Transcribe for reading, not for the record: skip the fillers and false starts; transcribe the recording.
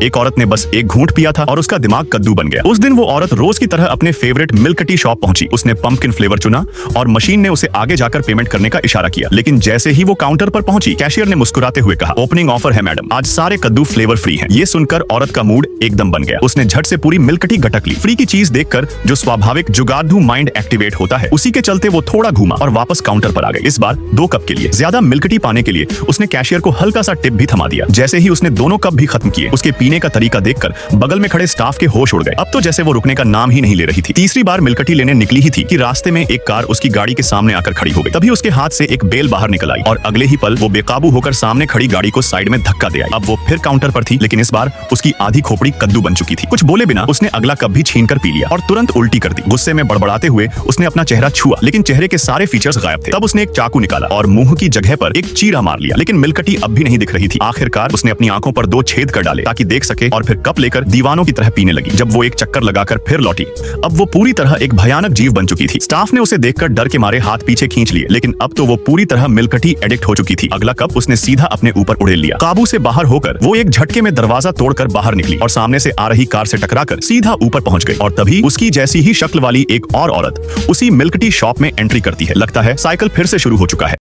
एक औरत ने बस एक घूंट पिया था और उसका दिमाग कद्दू बन गया। उस दिन वो औरत रोज की तरह अपने फेवरेट मिल्क टी शॉप पहुंची। उसने पंपकिन फ्लेवर चुना और मशीन ने उसे आगे जाकर पेमेंट करने का इशारा किया। लेकिन जैसे ही वो काउंटर पर पहुंची, कैशियर ने मुस्कुराते हुए कहा, ओपनिंग ऑफर है मैडम, आज सारे कद्दू फ्लेवर फ्री हैं। ये सुनकर औरत का मूड एकदम बन गया। उसने झट से पूरी मिल्क टी गटक ली। फ्री की चीज देखकर जो स्वाभाविक जुगाड़ू माइंड एक्टिवेट होता है, उसी के चलते वो थोड़ा घूमा और वापस काउंटर पर आ गई। इस बार 2 कप के लिए ज्यादा मिल्क टी पाने के लिए उसने कैशियर को हल्का सा टिप भी थमा दिया। जैसे ही उसने दोनों कप भी खत्म किए, उसके पीने का तरीका देखकर बगल में खड़े स्टाफ के होश उड़ गए। अब तो जैसे वो रुकने का नाम ही नहीं ले रही थी। तीसरी बार मिल्क टी लेने निकली ही थी कि रास्ते में एक कार उसकी गाड़ी के सामने आकर खड़ी हो गई। तभी उसके हाथ से एक बेल बाहर निकल आई और अगले ही पल वो बेकाबू होकर सामने खड़ी गाड़ी को साइड में धक्का दे आई। अब वो फिर काउंटर पर थी, लेकिन इस बार उसकी आधी खोपड़ी कद्दू बन चुकी थी। कुछ बोले बिना उसने अगला कप भी छीनकर पी लिया और तुरंत उल्टी कर दी। गुस्से में बड़बड़ाते हुए उसने अपना चेहरा छुआ, लेकिन चेहरे के सारे फीचर्स गायब थे। तब उसने एक चाकू निकाला और मुंह की जगह पर एक चीरा मार लिया, लेकिन मिल्क टी अब भी नहीं दिख रही थी। आखिरकार उसने अपनी आंखों पर 2 छेद कर डाले ताकि देख सके और फिर कप लेकर दीवानों की तरह पीने लगी। जब वो एक चक्कर लगाकर फिर लौटी, अब वो पूरी तरह एक भयानक जीव बन चुकी थी। स्टाफ ने उसे देखकर डर के मारे हाथ पीछे खींच लिए, लेकिन अब तो वो पूरी तरह मिल्क टी एडिक्ट हो चुकी थी। अगला कप उसने सीधा अपने ऊपर उड़ेल लिया। काबू से बाहर होकर वो एक झटके में दरवाजा तोड़कर बाहर निकली और सामने से आ रही कार से टकराकर सीधा ऊपर पहुंच गई। और तभी उसकी जैसी ही शक्ल वाली एक और औरत उसी मिल्क टी शॉप में एंट्री करती है। लगता है साइकिल फिर से शुरू हो चुका है।